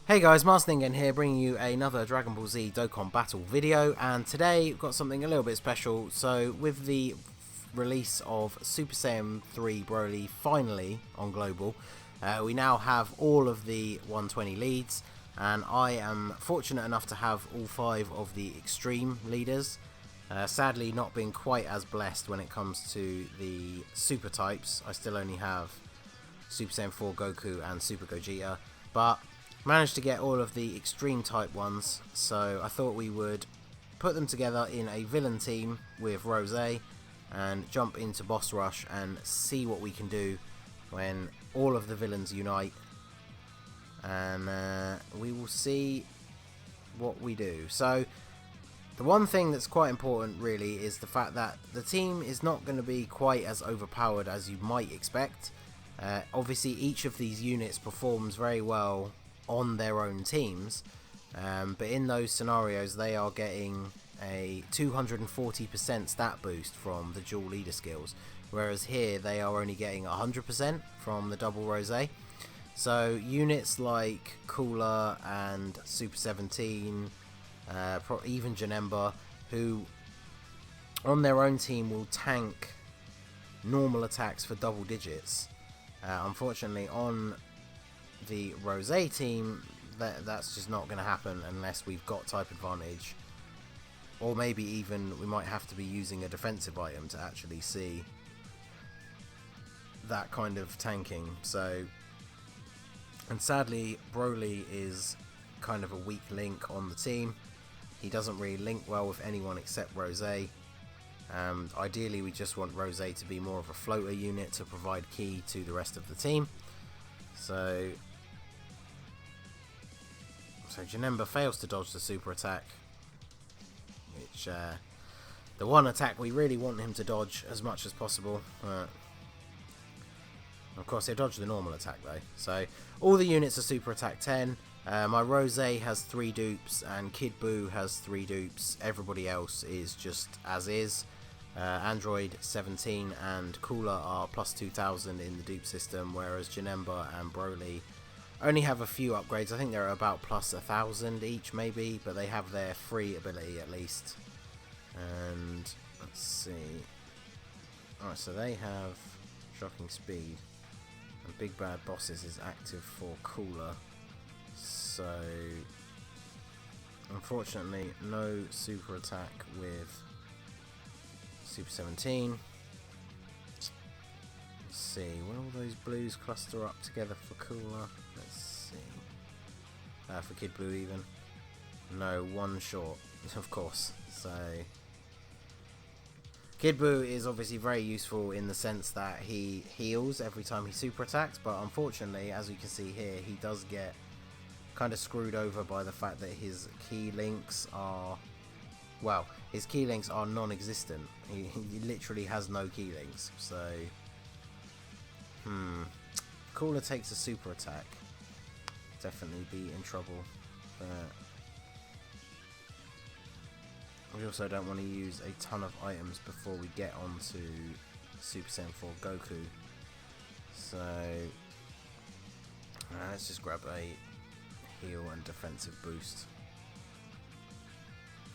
Hey guys, Marsningen here, bringing you another Dragon Ball Z Dokkan Battle video, and today we've got something a little bit special. So with the release of Super Saiyan 3 Broly finally on Global, we now have all of the 120 leads, and I am fortunate enough to have all 5 of the extreme leaders. Sadly not being quite as blessed when it comes to the super types. I still only have Super Saiyan 4 Goku and Super Gogeta, but managed to get all of the extreme type ones, so I thought we would put them together in a villain team with Rose and jump into Boss Rush and see what we can do when all of the villains unite, and we will see what we do. So the one thing that's quite important really is the fact that the team is not going to be quite as overpowered as you might expect. Obviously each of these units performs very well on their own teams, but in those scenarios they are getting a 240% stat boost from the dual leader skills, whereas here they are only getting 100% from the double Rose. So units like Cooler and Super 17, even Janemba, who on their own team will tank normal attacks for double digits, unfortunately on the Rose team, that's just not going to happen unless we've got type advantage, or maybe even we might have to be using a defensive item to actually see that kind of tanking. So, and sadly Broly is kind of a weak link on the team. He doesn't really link well with anyone except Rose. Ideally we just want Rose to be more of a floater unit to provide key to the rest of the team. So Janemba fails to dodge the super attack, which the one attack we really want him to dodge as much as possible. Of course he'll dodge the normal attack though. So all the units are super attack 10. My Rose has 3 dupes and Kid Buu has 3 dupes. Everybody else is just as is. Android 17 and Cooler are plus 2000 in the dupe system, whereas Janemba and Broly only have a few upgrades. I think they're about plus 1000 each maybe, but they have their free ability at least. And let's see. Alright, so they have shocking speed, and Big Bad Bosses is active for Cooler. So unfortunately no super attack with Super 17. Let's see, will all those blues cluster up together for Cooler? Let's see. For Kid Buu even. No, one short, of course. So Kid Buu is obviously very useful in the sense that he heals every time he super attacks, but unfortunately, as you can see here, he does get kind of screwed over by the fact that his key links are, well, his key links are non-existent. He literally has no key links. So Cooler takes a super attack, definitely be in trouble, but we also don't want to use a ton of items before we get onto Super Saiyan 4 Goku. So let's just grab a heal and defensive boost.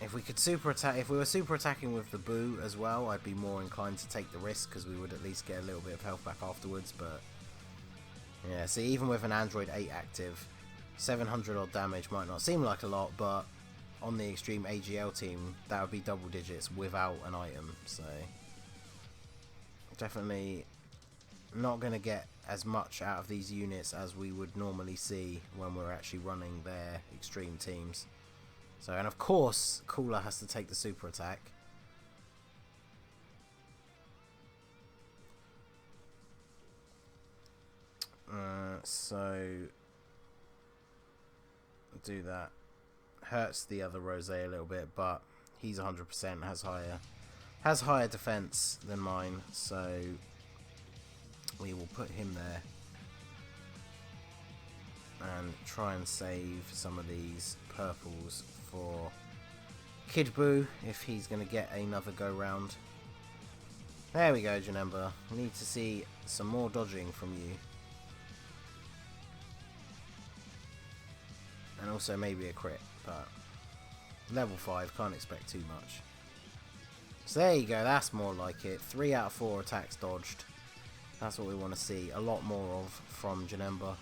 If we could super attack, if we were super attacking with the Buu as well, I'd be more inclined to take the risk because we would at least get a little bit of health back afterwards. But yeah, see, even with an Android 8 active, 700 odd damage might not seem like a lot, but on the extreme AGL team, that would be double digits without an item. So definitely not going to get as much out of these units as we would normally see when we're actually running their extreme teams. So, and of course, Cooler has to take the super attack. So do that. Hurts the other Rose a little bit, but he's 100%, has higher defense than mine, so we will put him there and try and save some of these purples for Kid Buu if he's going to get another go round. There we go, Janemba. We need to see some more dodging from you. and also maybe a crit, but level 5, can't expect too much. So there you go, that's more like it. 3 out of 4 attacks dodged. That's what we want to see a lot more of from Janemba.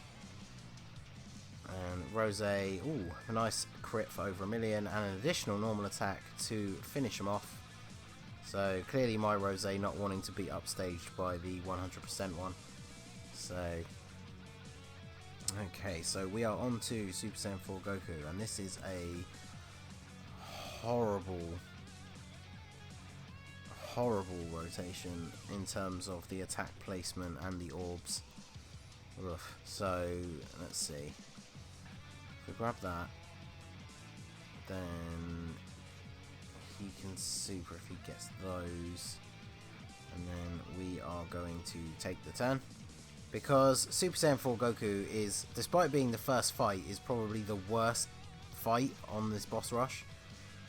And Rose, ooh, a nice crit for over 1 million and an additional normal attack to finish him off. So clearly my Rose not wanting to be upstaged by the 100% one. So, okay, so we are on to Super Saiyan 4 Goku, and this is a horrible rotation in terms of the attack placement and the orbs. Ugh. So let's see, if we grab that, then he can super if he gets those, and then we are going to take the turn, because Super Saiyan 4 Goku is, despite being the first fight, is probably the worst fight on this boss rush.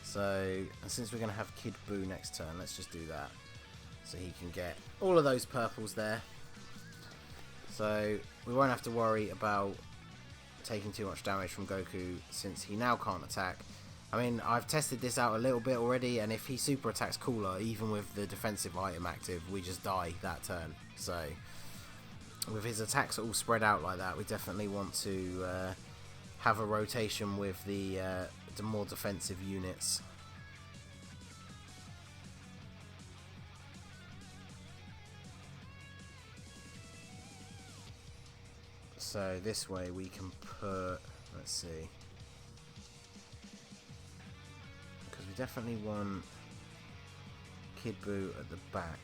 So, and since we're going to have Kid Buu next turn, let's just do that. So he can get all of those purples there. So we won't have to worry about taking too much damage from Goku, since he now can't attack. I mean, I've tested this out a little bit already, and if he super attacks Cooler, even with the defensive item active, we just die that turn. So with his attacks all spread out like that, we definitely want to have a rotation with the more defensive units. So this way we can put, let's see, because we definitely want Kid Buu at the back.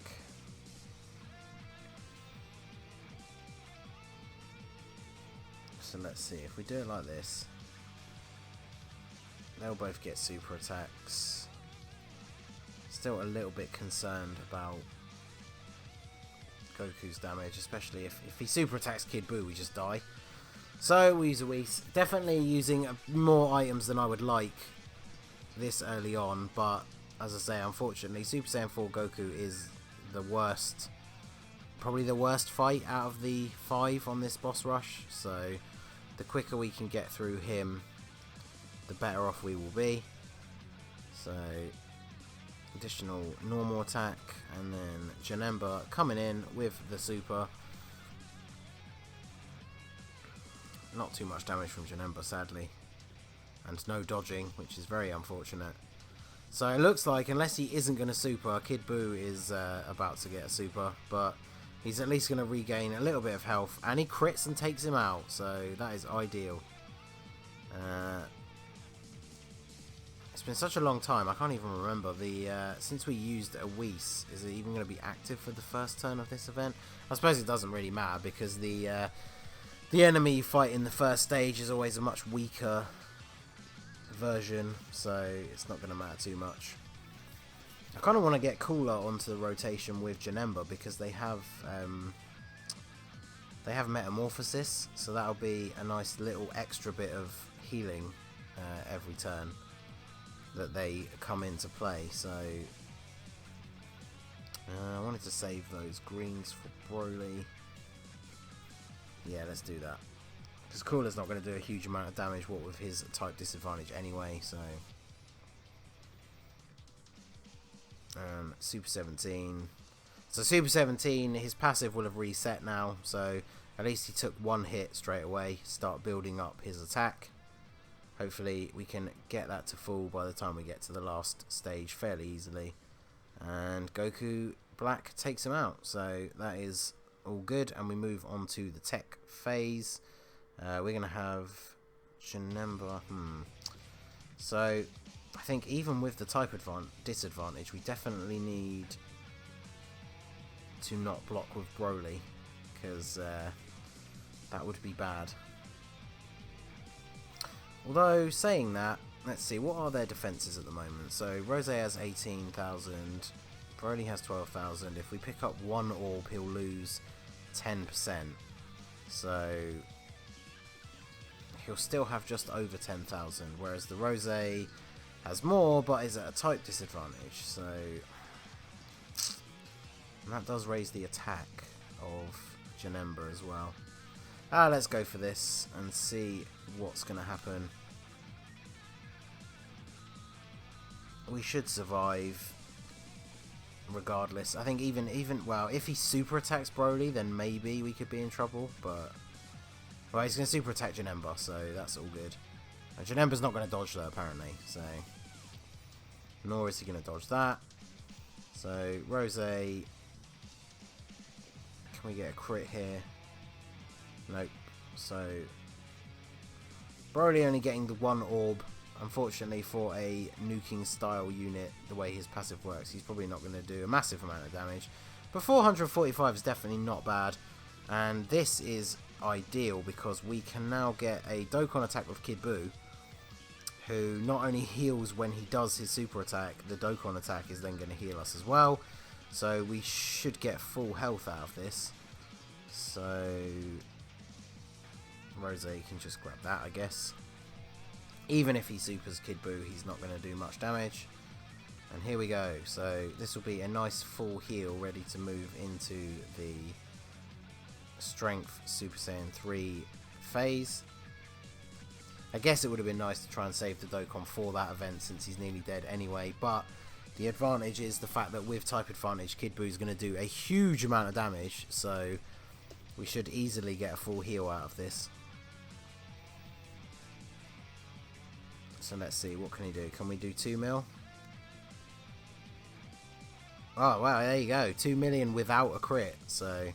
So let's see, if we do it like this, they'll both get super attacks. Still a little bit concerned about Goku's damage, especially if he super attacks Kid Buu, we just die. So we use a Whis. Definitely using more items than I would like this early on, but as I say, unfortunately, Super Saiyan 4 Goku is the worst, probably the worst fight out of the 5 on this boss rush. So the quicker we can get through him, the better off we will be. So additional normal attack, and then Janemba coming in with the super. Not too much damage from Janemba, sadly, and no dodging, which is very unfortunate. So it looks like, unless he isn't going to super, Kid Buu is about to get a super, but he's at least going to regain a little bit of health, and he crits and takes him out, so that is ideal. It's been such a long time, I can't even remember. Since we used a Whis, is it even going to be active for the first turn of this event? I suppose it doesn't really matter, because the enemy you fight in the first stage is always a much weaker version, so it's not going to matter too much. I kind of want to get Cooler onto the rotation with Janemba, because they have Metamorphosis, so that'll be a nice little extra bit of healing every turn that they come into play. So I wanted to save those greens for Broly. Yeah, let's do that, because Cooler's not going to do a huge amount of damage, what with his type disadvantage anyway. So Super 17. So Super 17, his passive will have reset now, so at least he took one hit straight away, start building up his attack. Hopefully we can get that to full by the time we get to the last stage fairly easily. And Goku Black takes him out, so that is all good, and we move on to the tech phase. We're going to have Janemba. So I think even with the type disadvantage, we definitely need to not block with Broly, because that would be bad. Although, saying that, let's see, what are their defences at the moment? So Rose has 18,000, Broly has 12,000. If we pick up one orb, he'll lose 10%. So he'll still have just over 10,000, whereas the Rose has more, but is at a type disadvantage. So and that does raise the attack of Janemba as well. Let's go for this and see what's going to happen. we should survive regardless. I think even well, if he super attacks Broly, then maybe we could be in trouble, but well, he's going to super attack Janemba, so that's all good. Janemba's not going to dodge though, apparently, so nor is he going to dodge that. So Rose, can we get a crit here? Nope. So Broly only getting the one orb. Unfortunately, for a nuking style unit, the way his passive works, he's probably not going to do a massive amount of damage. But 445 is definitely not bad. And this is ideal because we can now get a Dokkan attack with Kid Buu, who not only heals when he does his super attack, the Dokkan attack is then going to heal us as well. So we should get full health out of this. So Rose can just grab that, I guess. Even if he supers Kid Buu, he's not going to do much damage. And here we go. So this will be a nice full heal, ready to move into the Strength Super Saiyan 3 phase. I guess it would have been nice to try and save the Dokkan for that event, since he's nearly dead anyway. But the advantage is the fact that with type advantage, Kid Buu is going to do a huge amount of damage. So we should easily get a full heal out of this. So let's see, what can he do? Can we do 2 mil? Oh wow, there you go, 2 million without a crit. So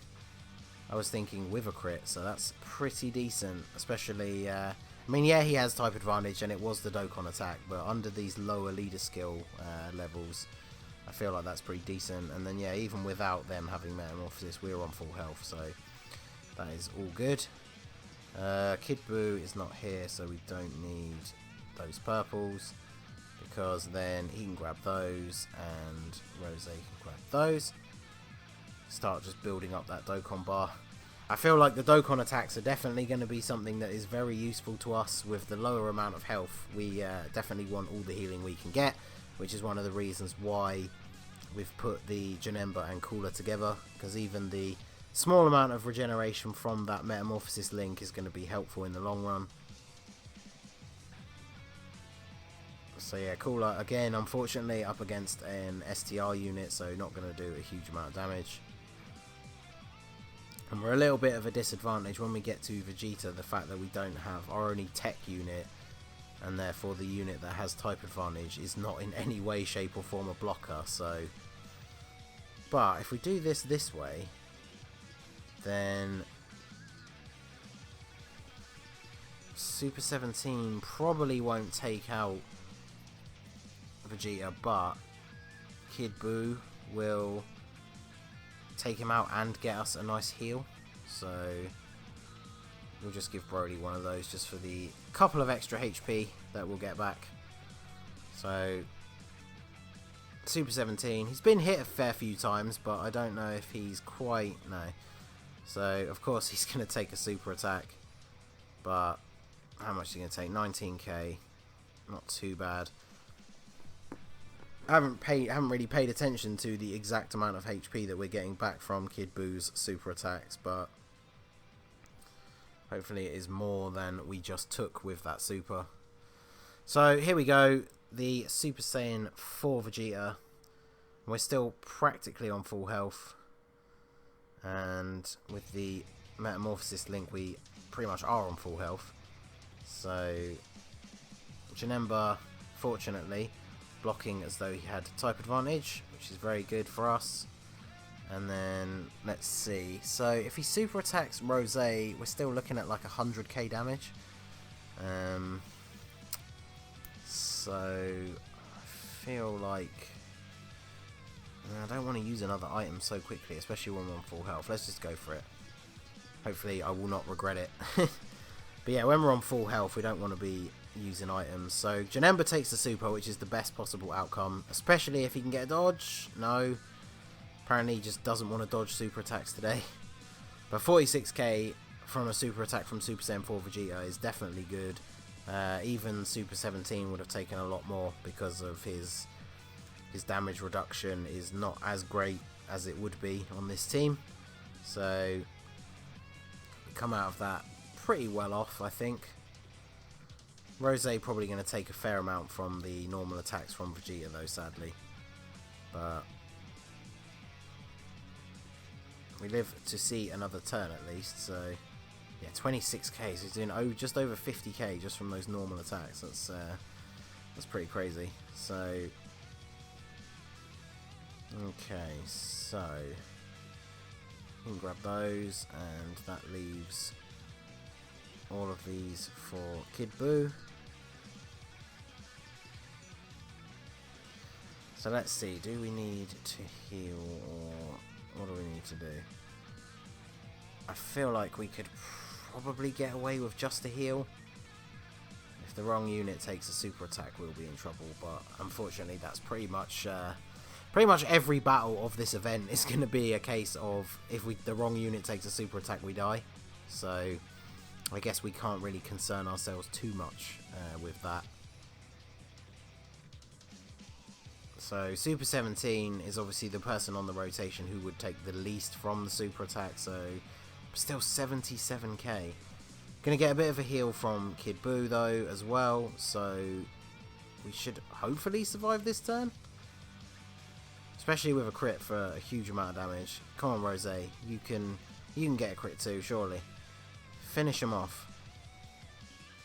I was thinking with a crit, so that's pretty decent. Especially, I mean, yeah, he has type advantage and it was the Dokkan attack, but under these lower leader skill levels, I feel like that's pretty decent. And then yeah, even without them having Metamorphosis, we're on full health, so that is all good. Kid Buu is not here, so we don't need those purples, because then he can grab those and Rose can grab those. Start just building up that Dokkan bar. I feel like the Dokkan attacks are definitely going to be something that is very useful to us. With the lower amount of health, we definitely want all the healing we can get, which is one of the reasons why we've put the Janemba and Cooler together, because even the small amount of regeneration from that Metamorphosis link is going to be helpful in the long run. So yeah, Cooler again, unfortunately up against an STR unit, so not going to do a huge amount of damage. And we're a little bit of a disadvantage when we get to Vegeta, the fact that we don't have our only tech unit, and therefore the unit that has type advantage is not in any way, shape or form a blocker. So, but if we do this way, then Super 17 probably won't take out Vegeta, but Kid Buu will take him out and get us a nice heal. So we'll just give Broly one of those just for the couple of extra HP that we'll get back. So Super 17, he's been hit a fair few times, but I don't know if he's quite, no. So of course he's going to take a super attack, but how much is he going to take? 19k, not too bad. I haven't really paid attention to the exact amount of HP that we're getting back from Kid Buu's super attacks, but hopefully it is more than we just took with that super. So here we go, the Super Saiyan 4 Vegeta. We're still practically on full health, and with the Metamorphosis link we pretty much are on full health. So Janemba, fortunately, blocking as though he had type advantage, which is very good for us. And then let's see, so if he super attacks Rose, we're still looking at like 100k damage. So I feel like I don't want to use another item so quickly, especially when we're on full health. Let's just go for it. Hopefully I will not regret it. But yeah, when we're on full health, we don't want to be using items. So Janemba takes the super, which is the best possible outcome, especially if he can get a dodge. No, apparently he just doesn't want to dodge super attacks today. But 46k from a super attack from Super Saiyan 4 Vegeta is definitely good. Even Super 17 would have taken a lot more, because of his damage reduction is not as great as it would be on this team. So we come out of that pretty well off, I think. Rose probably going to take a fair amount from the normal attacks from Vegeta though, sadly. But we live to see another turn at least, so yeah, 26k, so he's doing just over 50k just from those normal attacks. That's pretty crazy. So okay, so we can grab those, and that leaves all of these for Kid Buu. So let's see, do we need to heal, or what do we need to do? I feel like we could probably get away with just a heal. If the wrong unit takes a super attack, we'll be in trouble, but unfortunately that's pretty much every battle of this event is going to be a case of if the wrong unit takes a super attack, we die. So I guess we can't really concern ourselves too much with that. So Super 17 is obviously the person on the rotation who would take the least from the super attack, so still 77k. Gonna get a bit of a heal from Kid Buu though as well, so we should hopefully survive this turn. Especially with a crit for a huge amount of damage. Come on, Rose, you can get a crit too, surely. Finish him off.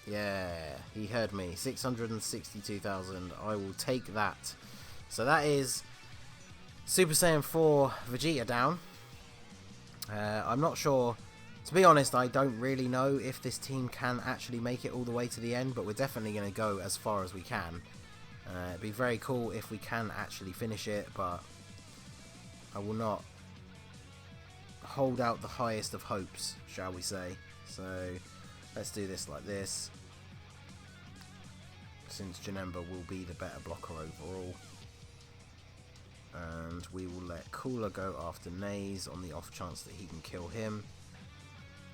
Yeah, he heard me. 662,000. I will take that. So that is Super Saiyan 4 Vegeta down. I'm not sure. To be honest, I don't really know if this team can actually make it all the way to the end, but we're definitely going to go as far as we can. It'd be very cool if we can actually finish it, but I will not hold out the highest of hopes, shall we say. So let's do this like this, since Janemba will be the better blocker overall. And we will let Cooler go after Naze on the off chance that he can kill him.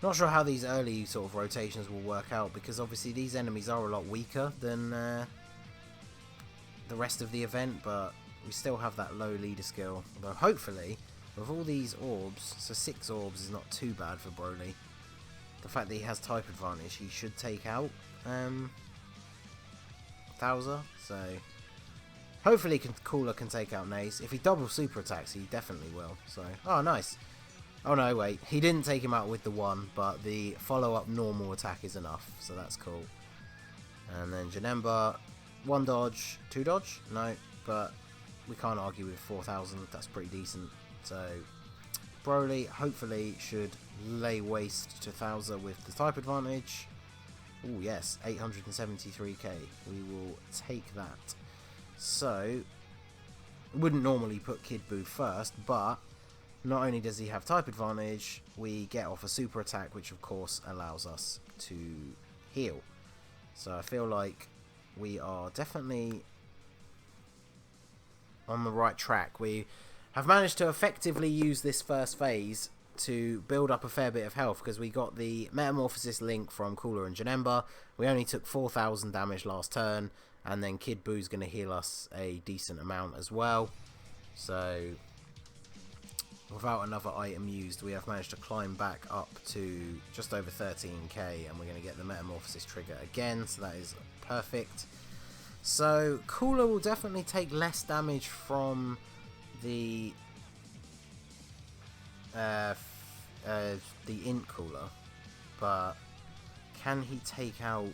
Not sure how these early sort of rotations will work out, because obviously these enemies are a lot weaker than the rest of the event, but we still have that low leader skill. Although hopefully, with all these orbs, so 6 orbs is not too bad for Broly. The fact that he has type advantage, he should take out Thouser, so hopefully Cooler can take out Naze. If he double super attacks, he definitely will. So, oh nice. Oh no, wait, he didn't take him out with the 1, but the follow-up normal attack is enough, so that's cool. And then Janemba, 1 dodge, 2 dodge? No, but we can't argue with 4,000, that's pretty decent. So Broly hopefully should lay waste to Thouser with the type advantage. Oh yes, 873k, we will take that. So, wouldn't normally put Kid Buu first, but not only does he have type advantage, we get off a super attack, which of course allows us to heal. So I feel like we are definitely on the right track. We have managed to effectively use this first phase to build up a fair bit of health, because we got the Metamorphosis link from Cooler and Janemba. We only took 4,000 damage last turn, and then Kid Buu's going to heal us a decent amount as well. So without another item used, we have managed to climb back up to just over 13k, and we're going to get the Metamorphosis trigger again, so that is perfect. So Cooler will definitely take less damage from the Int Cooler, but can he take out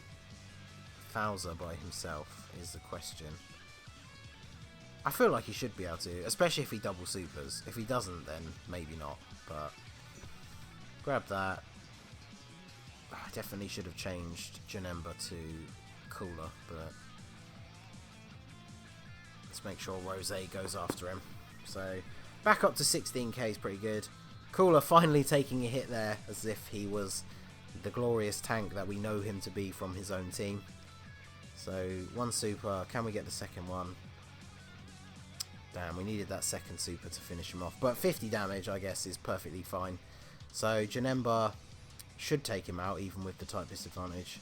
Thouser by himself is the question. I feel like he should be able to, especially if he double supers. If he doesn't, then maybe not, but grab that. I definitely should have changed Janemba to Cooler, but let's make sure Rose goes after him. So back up to 16k is pretty good. Cooler finally taking a hit there, as if he was the glorious tank that we know him to be from his own team. So 1 super, can we get the second one? Damn, we needed that second super to finish him off. But 50 damage, I guess, is perfectly fine. So Janemba should take him out, even with the type disadvantage.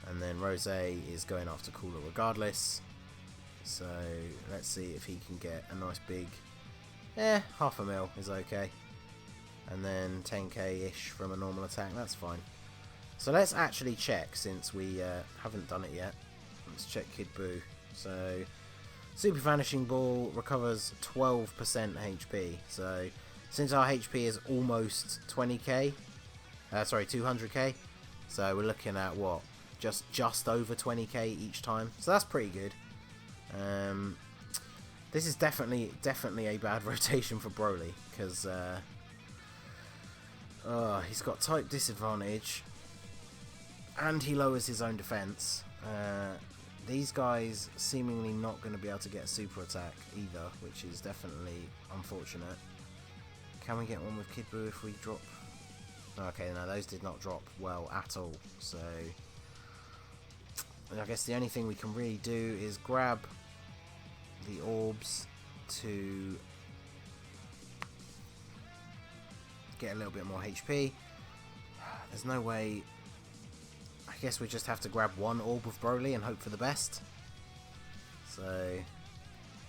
And then Rose is going after Cooler regardless. So let's see if he can get a nice big... half a mil is okay. And then 10k-ish from a normal attack, that's fine. So let's actually check, since we haven't done it yet. Let's check Kid Buu. So Super Vanishing Ball recovers 12% HP. So since our HP is almost 20k, sorry, 200k, so we're looking at what, just over 20k each time. So that's pretty good. This is definitely a bad rotation for Broly, because he's got type disadvantage, and he lowers his own defense. These guys seemingly not going to be able to get a super attack either, which is definitely unfortunate. Can we get one with Kid Buu if we drop? Okay, no, those did not drop well at all. So I guess the only thing we can really do is grab the orbs to get a little bit more HP. There's no way. I guess we just have to grab one orb with Broly and hope for the best. So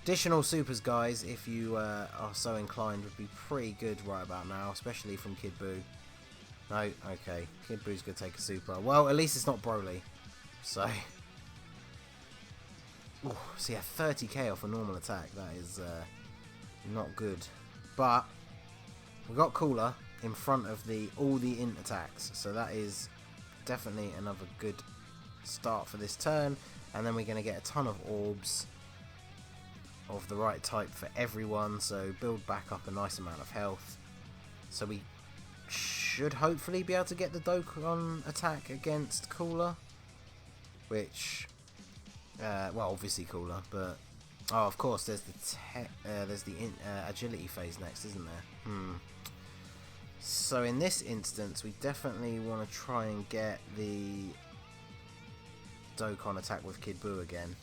additional supers, guys, if you are so inclined, would be pretty good right about now, especially from Kid Buu. No, okay, Kid Buu's gonna take a super. Well, at least it's not Broly. So ooh, so yeah, 30k off a normal attack. That is not good. But we got Cooler in front of all the int attacks, so that is definitely another good start for this turn. And then we're going to get a ton of orbs of the right type for everyone, so build back up a nice amount of health. So we should hopefully be able to get the Dokkan attack against Cooler, which well, obviously Cooler, but oh, of course, there's the agility phase next, isn't there? So in this instance, we definitely want to try and get the Dokkan attack with Kid Buu again.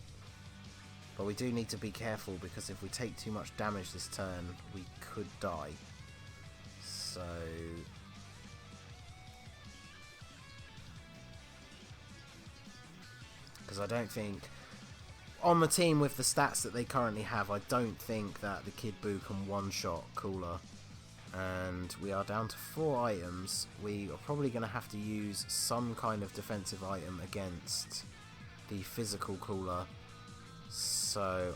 But we do need to be careful, because if we take too much damage this turn, we could die. So because I don't think, on the team with the stats that they currently have, I don't think that the Kid Buu can one-shot Cooler. And we are down to 4 items. We are probably going to have to use some kind of defensive item against the physical Cooler. So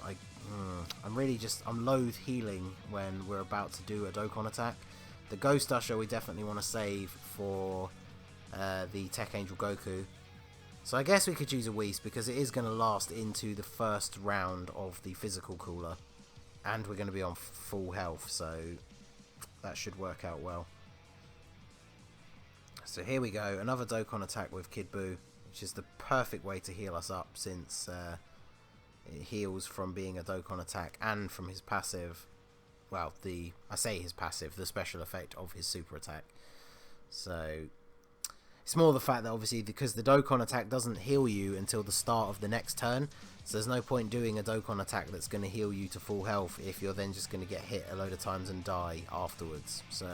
I'm loath healing when we're about to do a Dokkan attack. The Ghost Usher we definitely want to save for the Tech Angel Goku. So I guess we could use a Whis, because it is going to last into the first round of the physical Cooler, and we're going to be on full health, so that should work out well. So here we go, another Dokkan attack with Kid Buu, which is the perfect way to heal us up, since it heals from being a Dokkan attack and from his passive. Well, I say his passive, the special effect of his super attack. So it's more the fact that obviously, because the Dokkan attack doesn't heal you until the start of the next turn, so there's no point doing a Dokkan attack that's going to heal you to full health if you're then just going to get hit a load of times and die afterwards. So,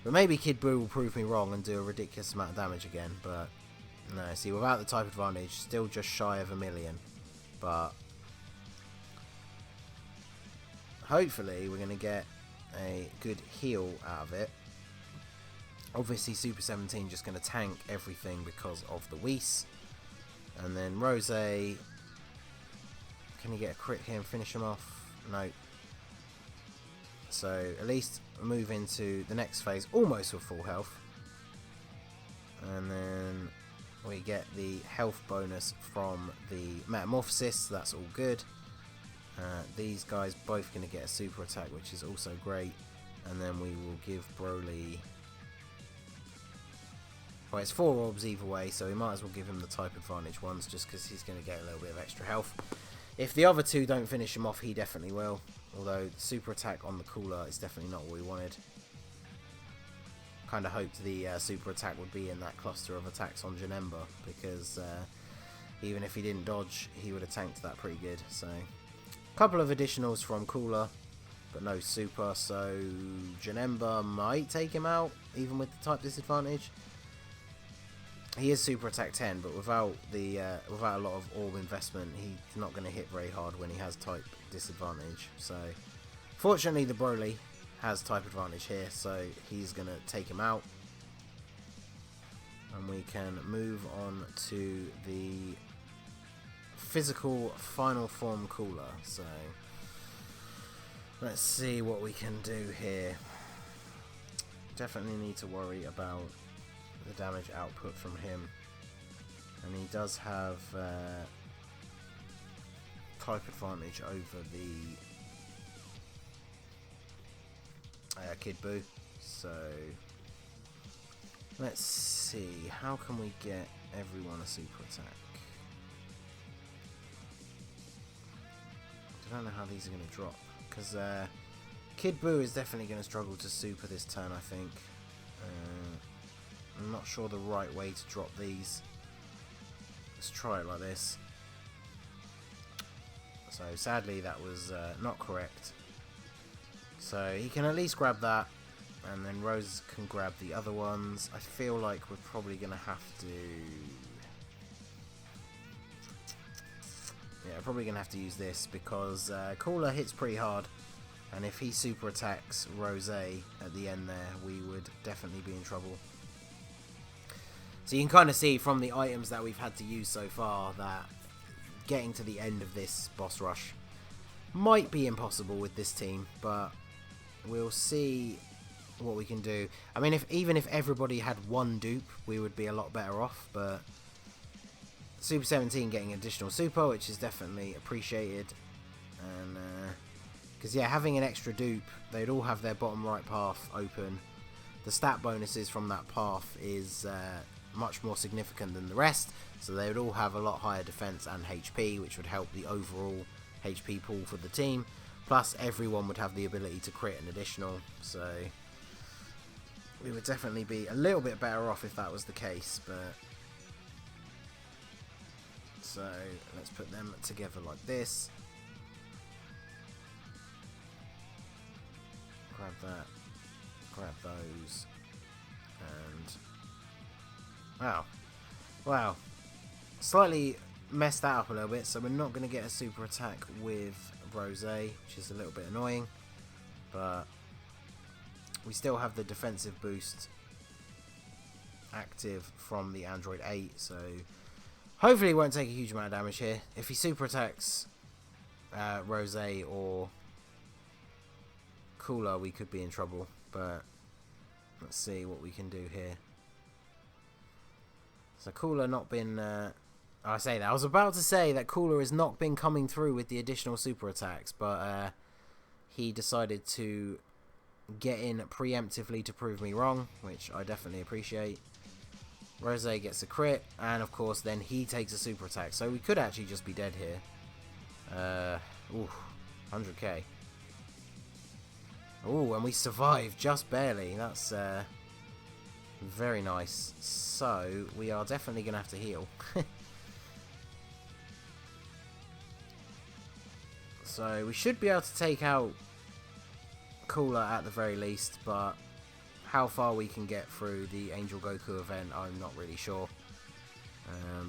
but maybe Kid Buu will prove me wrong and do a ridiculous amount of damage again. But no, see, without the type advantage, still just shy of 1 million. But hopefully we're going to get a good heal out of it. Obviously Super 17 just going to tank everything because of the Whis. And then Rose, can you get a crit here and finish him off? No. So at least move into the next phase almost with full health. And then we get the health bonus from the Metamorphosis, so that's all good. These guys both going to get a super attack, which is also great. And then we will give Broly... Well, it's 4 orbs either way, so we might as well give him the type advantage ones, just because he's going to get a little bit of extra health. If the other two don't finish him off, he definitely will. Although the super attack on the Cooler is definitely not what we wanted. Kind of hoped the super attack would be in that cluster of attacks on Janemba, because even if he didn't dodge, he would have tanked that pretty good. So, a couple of additionals from Cooler, but no super. So Janemba might take him out, even with the type disadvantage. He is super attack 10, but without a lot of orb investment, he's not going to hit very hard when he has type disadvantage. So, fortunately, the Broly has type advantage here, so he's going to take him out. And we can move on to the physical final form Cooler. So let's see what we can do here. Definitely need to worry about the damage output from him. And he does have type advantage over the Kid Buu. So let's see, how can we get everyone a super attack? I don't know how these are going to drop, because Kid Buu is definitely going to struggle to super this turn, I think. I'm not sure the right way to drop these. Let's try it like this. So sadly that was not correct. So he can at least grab that, and then Rose can grab the other ones. I feel like we're probably going to have to... Yeah, probably going to have to use this, because Cooler hits pretty hard. And if he super attacks Rose at the end there, we would definitely be in trouble. So you can kind of see from the items that we've had to use so far that getting to the end of this boss rush might be impossible with this team, but we'll see what we can do. I mean, even if everybody had one dupe, we would be a lot better off, but Super 17 getting additional super, which is definitely appreciated. And because yeah, having an extra dupe, they'd all have their bottom right path open. The stat bonuses from that path is much more significant than the rest, so they would all have a lot higher defense and HP, which would help the overall HP pool for the team. Plus everyone would have the ability to crit an additional, so we would definitely be a little bit better off if that was the case. But so let's put them together like this. Grab that, grab those, and wow, slightly messed that up a little bit, so we're not going to get a super attack with Rose, which is a little bit annoying, but we still have the defensive boost active from the Android 8, so hopefully he won't take a huge amount of damage here. If he super attacks Rose or Cooler, we could be in trouble, but let's see what we can do here. So Cooler not been I say that, I was about to say that Cooler has not been coming through with the additional super attacks, but he decided to get in preemptively to prove me wrong, which I definitely appreciate. Rose gets a crit, and of course then he takes a super attack, so we could actually just be dead here. Ooh, 100k. Ooh, and we survived just barely. That's very nice. So we are definitely gonna have to heal. So we should be able to take out Cooler at the very least, but how far we can get through the Angel Goku event, I'm not really sure.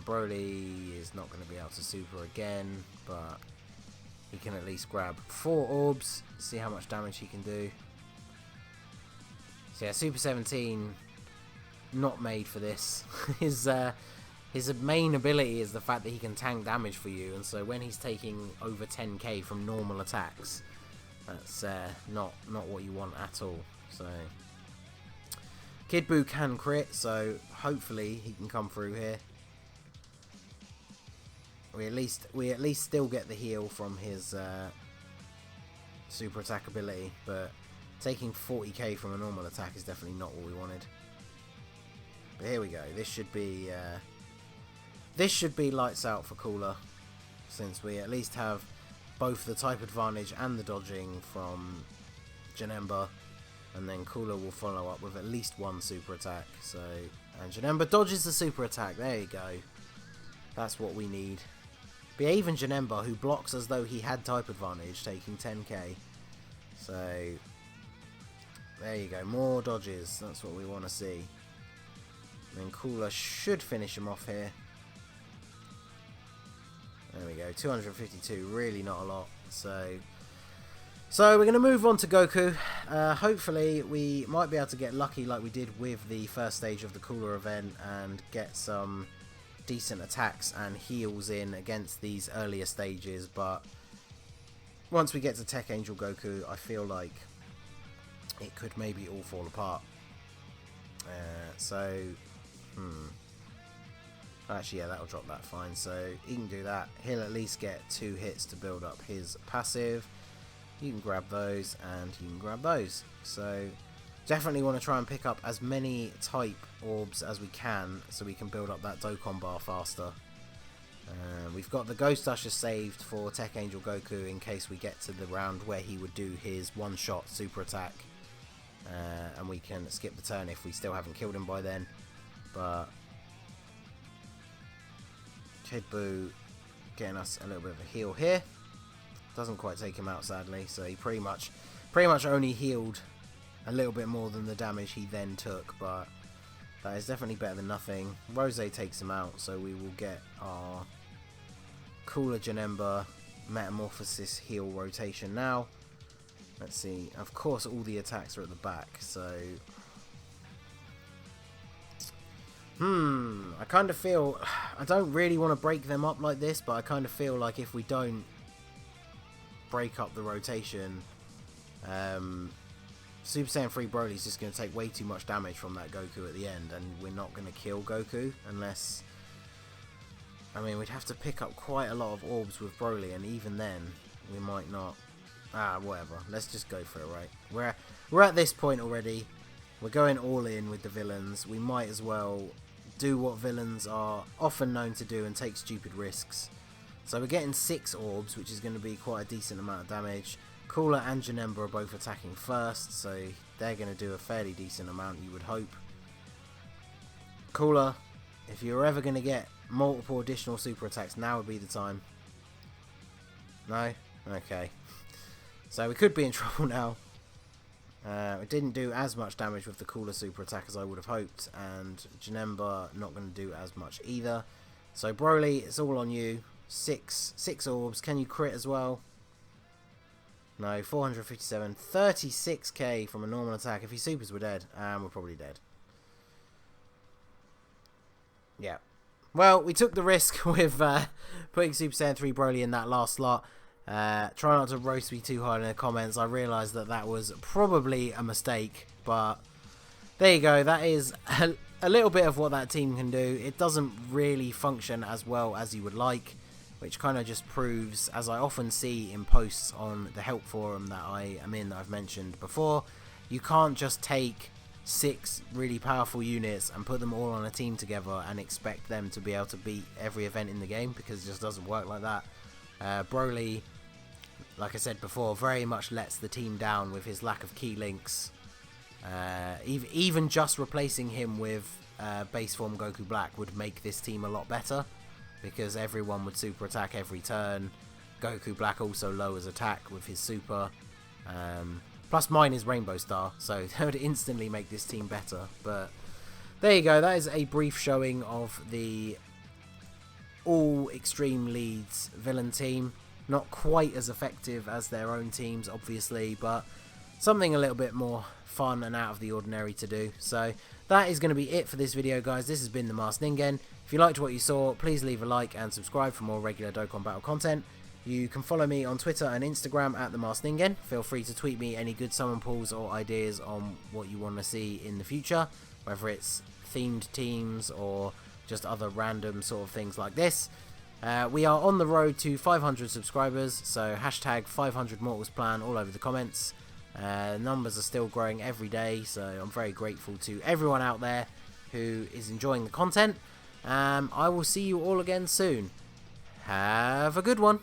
Broly is not going to be able to super again, but he can at least grab 4 orbs, see how much damage he can do. So yeah, Super 17, not made for this. His main ability is the fact that he can tank damage for you, and so when he's taking over 10k from normal attacks, that's not what you want at all. So Kid Buu can crit, so hopefully he can come through here. We at least still get the heal from his super attack ability, but taking 40k from a normal attack is definitely not what we wanted. But here we go. This should be lights out for Cooler, since we at least have both the type advantage and the dodging from Janemba, and then Cooler will follow up with at least 1 super attack. So, and Janemba dodges the super attack. There you go. That's what we need. But yeah, even Janemba, who blocks as though he had type advantage, taking 10k. So there you go, more dodges. That's what we want to see. And then Cooler should finish him off here. There we go, 252, really not a lot. So So we're going to move on to Goku. Hopefully we might be able to get lucky like we did with the first stage of the Cooler event and get some decent attacks and heals in against these earlier stages, but once we get to Tech Angel Goku, I feel like it could maybe all fall apart. Actually, yeah, that'll drop that fine. So he can do that. He'll at least get 2 hits to build up his passive. You can grab those and you can grab those. So definitely want to try and pick up as many type orbs as we can so we can build up that Dokkan bar faster. We've got the Ghost Usher saved for Tech Angel Goku in case we get to the round where he would do his one-shot super attack. And we can skip the turn if we still haven't killed him by then. But Kid Buu getting us a little bit of a heal here. Doesn't quite take him out, sadly. So he pretty much only healed a little bit more than the damage he then took. But that is definitely better than nothing. Rose takes him out, so we will get our Cooler Janemba Metamorphosis heal rotation now. Let's see. Of course, all the attacks are at the back, so I kind of feel I don't really want to break them up like this, but I kind of feel like if we don't break up the rotation, Super Saiyan 3 Broly is just going to take way too much damage from that Goku at the end, and we're not going to kill Goku unless, I mean, we'd have to pick up quite a lot of orbs with Broly, and even then we might not. Whatever. Let's just go for it, right? We're at this point already. We're going all in with the villains. We might as well do what villains are often known to do and take stupid risks. So we're getting 6 orbs, which is going to be quite a decent amount of damage. Cooler and Janemba are both attacking first, so they're going to do a fairly decent amount, you would hope. Cooler, if you're ever going to get multiple additional super attacks, now would be the time. No? Okay. So we could be in trouble now. It didn't do as much damage with the Cooler super attack as I would have hoped, and Janemba not going to do as much either. So Broly, it's all on you. 6 orbs. Can you crit as well? No, 457. 36k from a normal attack. If he supers, we're dead. And we're probably dead. Yeah. Well, we took the risk with putting Super Saiyan 3 Broly in that last slot. Try not to roast me too hard in the comments. I realised that was probably a mistake, but there you go. That is a little bit of what that team can do. It doesn't really function as well as you would like, which kind of just proves, as I often see in posts on the help forum that I am in, that I've mentioned before, you can't just take 6 really powerful units and put them all on a team together and expect them to be able to beat every event in the game, because it just doesn't work like that. Broly, like I said before, very much lets the team down with his lack of key links. Even just replacing him with base form Goku Black would make this team a lot better, because everyone would super attack every turn. Goku Black also lowers attack with his super. Plus mine is Rainbow Star, so that would instantly make this team better. But there you go, that is a brief showing of the all Extreme Leads villain team. Not quite as effective as their own teams, obviously, but something a little bit more fun and out of the ordinary to do. So that is going to be it for this video, guys. This has been the Masked Ningen. If you liked what you saw, please leave a like and subscribe for more regular Dokkan Battle content. You can follow me on Twitter and Instagram at the Masked Ningen. Feel free to tweet me any good summon pulls or ideas on what you want to see in the future, whether it's themed teams or just other random sort of things like this. We are on the road to 500 subscribers, so hashtag 500 Mortals Plan all over the comments. Numbers are still growing every day, so I'm very grateful to everyone out there who is enjoying the content. I will see you all again soon. Have a good one.